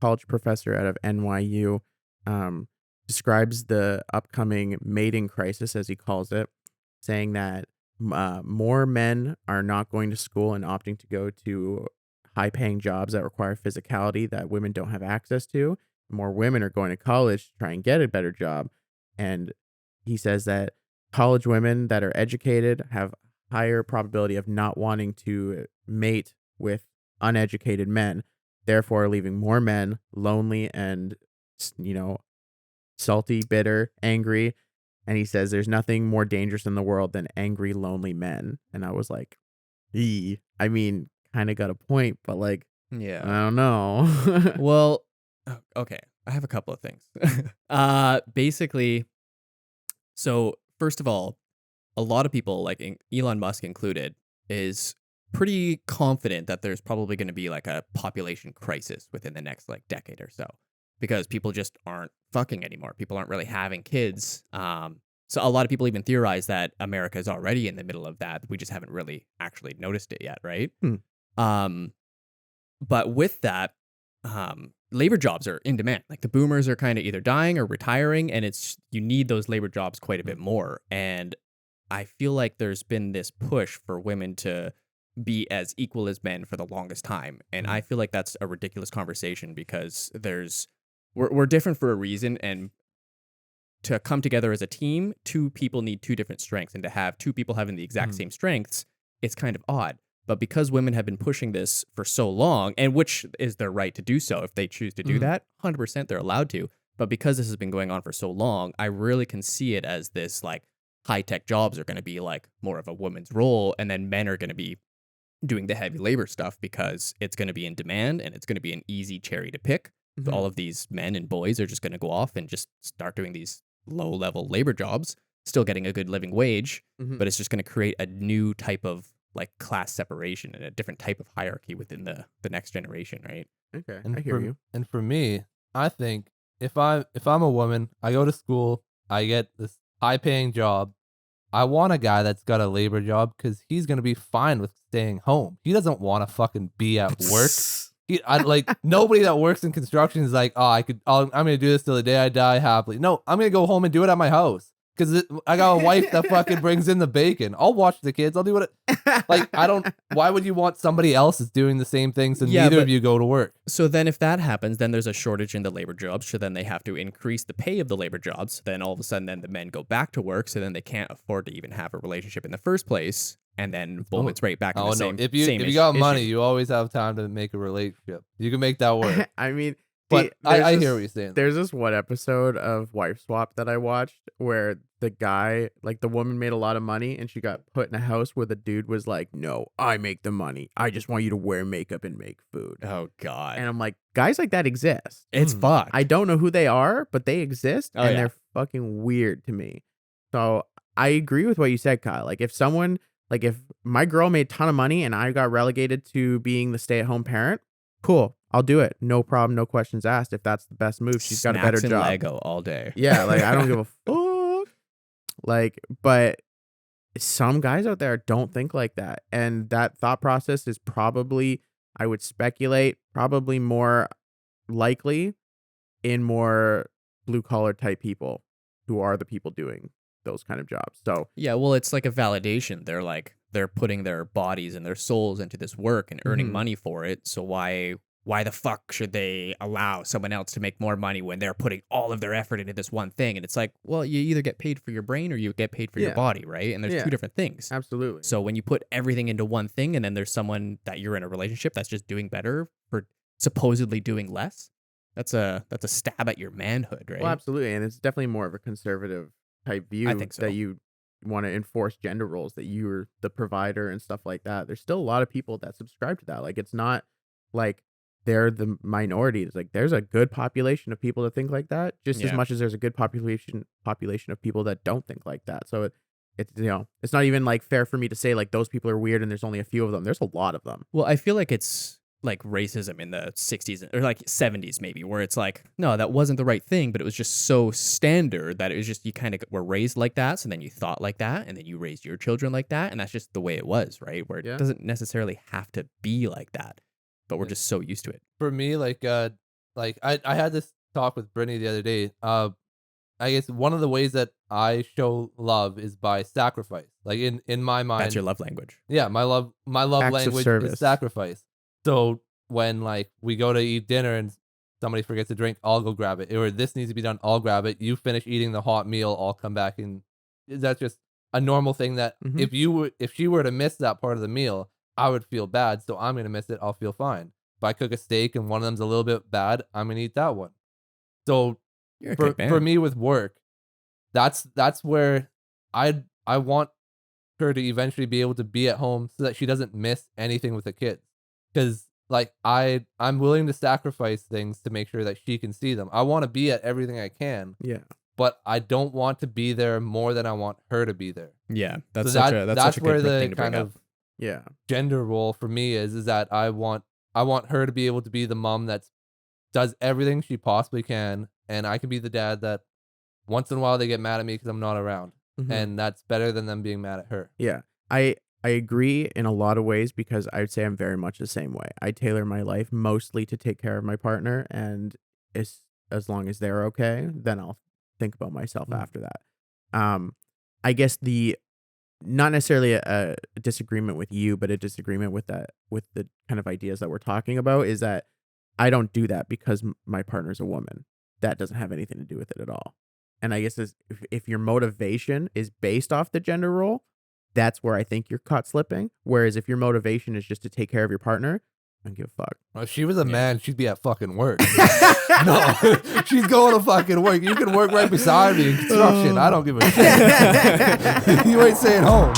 college professor out of NYU, um, describes the upcoming mating crisis, as he calls it, saying that more men are not going to school and opting to go to high-paying jobs that require physicality that women don't have access to. More women are going to college to try and get a better job. And he says that college women that are educated have higher probability of not wanting to mate with uneducated men, therefore leaving more men lonely and, salty, bitter, angry. And he says there's nothing more dangerous in the world than angry, lonely men. And I was like, I mean, kind of got a point, but like, Yeah. I don't know. Well, okay. I have a couple of things. Basically, so first of all, a lot of people, like Elon Musk included, is pretty confident that there's probably going to be like a population crisis within the next like decade or so, because people just aren't fucking anymore. People aren't really having kids. So a lot of people even theorize that America is already in the middle of that. We just haven't really actually noticed it yet, right? Um, but with that, labor jobs are in demand. Like the boomers are kind of either dying or retiring, and you need those labor jobs quite a bit more. And I feel like there's been this push for women to be as equal as men for the longest time. And I feel like that's a ridiculous conversation, because we're different for a reason, and to come together as a team, two people need two different strengths, and to have two people having the exact same strengths, it's kind of odd. But because women have been pushing this for so long, and which is their right to do so if they choose to do that, 100% they're allowed to. But because this has been going on for so long, I really can see it as this like high-tech jobs are going to be like more of a woman's role, and then men are going to be doing the heavy labor stuff because it's going to be in demand and it's going to be an easy cherry to pick. So all of these men and boys are just going to go off and just start doing these low-level labor jobs, still getting a good living wage, but it's just going to create a new type of like class separation and a different type of hierarchy within the next generation, right? Okay, And I hear you. And for me, I think if I'm a woman, I go to school, I get this high-paying job. I want a guy that's got a labor job because he's gonna be fine with staying home. He doesn't want to fucking be at work. Nobody that works in construction is like, I'm gonna do this till the day I die happily. No, I'm gonna go home and do it at my house because I got a wife that fucking brings in the bacon. I'll watch the kids. I'll do what why would you want somebody else that's doing the same things and neither of you go to work? So then if that happens, then there's a shortage in the labor jobs. So then they have to increase the pay of the labor jobs. Then all of a sudden, then the men go back to work. So then they can't afford to even have a relationship in the first place. And then boom, it's right back in the same. If you got money, you always have time to make a relationship. You can make that work. I mean, but I hear what you're saying. There's this one episode of Wife Swap that I watched where the guy, like the woman made a lot of money and she got put in a house where the dude was like, no, I make the money. I just want you to wear makeup and make food. Oh, God. And I'm like, guys like that exist. It's fucked. I don't know who they are, but they exist and they're fucking weird to me. So I agree with what you said, Kyle. Like if my girl made a ton of money and I got relegated to being the stay-at-home parent, cool. I'll do it. No problem. No questions asked. If that's the best move, she's got a better job. Lego all day. Yeah. Like I don't give a fuck. Like, but some guys out there don't think like that. And that thought process is probably, I would speculate, probably more likely in more blue collar type people who are the people doing those kind of jobs. So yeah, well, it's like a validation. They're putting their bodies and their souls into this work and earning money for it. So why the fuck should they allow someone else to make more money when they're putting all of their effort into this one thing? And it's like, well, you either get paid for your brain or you get paid for your body, right? And there's two different things. Absolutely. So when you put everything into one thing and then there's someone that you're in a relationship that's just doing better for supposedly doing less, that's a stab at your manhood, right? Well, absolutely. And it's definitely more of a conservative type view. I think so. That you want to enforce gender roles, that you're the provider and stuff like that. There's still a lot of people that subscribe to that. Like it's not like they're the minority. It's like there's a good population of people that think like that, just as much as there's a good population of people that don't think like that. So it's it's not even like fair for me to say like those people are weird and there's only a few of them. There's a lot of them. Well, I feel like it's like racism in the 60s or like 70s maybe, where it's like, no, that wasn't the right thing, but it was just so standard that it was just, you kind of were raised like that, so then you thought like that, and then you raised your children like that, and that's just the way it was, right? Where it doesn't necessarily have to be like that, but we're just so used to it. For me, like like I had this talk with Brittany the other day. I guess one of the ways that I show love is by sacrifice. Like in my mind, That's your love language. yeah, my love Acts of language is service. sacrifice. So when like we go to eat dinner and somebody forgets a drink, I'll go grab it. Or this needs to be done, I'll grab it. You finish eating the hot meal, I'll come back and that's just a normal thing that Mhm. if she were to miss that part of the meal, I would feel bad. So I'm gonna miss it, I'll feel fine. If I cook a steak and one of them's a little bit bad, I'm gonna eat that one. So You're a good for man. me with work, that's where I want her to eventually be able to be at home so that she doesn't miss anything with the kids. Because like I'm willing to sacrifice things to make sure that she can see them. I want to be at everything I can, Yeah. but I don't want to be there more than I want her to be there. Yeah, So that's such a where good the thing to bring kind up. of Yeah. gender role for me is that I want her to be able to be the mom that does everything she possibly can, and I can be the dad that once in a while they get mad at me because I'm not around, Mhm. and that's better than them being mad at her. Yeah. I agree in a lot of ways because I would say I'm very much the same way. I tailor my life mostly to take care of my partner, and as long as they're okay, then I'll think about myself Mm. after that. I guess the not necessarily a disagreement with you, but a disagreement with the kind of ideas that we're talking about is that I don't do that because my partner's a woman. That doesn't have anything to do with it at all. And I guess if your motivation is based off the gender role, that's where I think you're caught slipping. Whereas if your motivation is just to take care of your partner, I don't give a fuck. If she was a Yeah. man, she'd be at fucking work. No, she's going to fucking work. You can work right beside me in construction. I don't give a shit. You ain't staying home.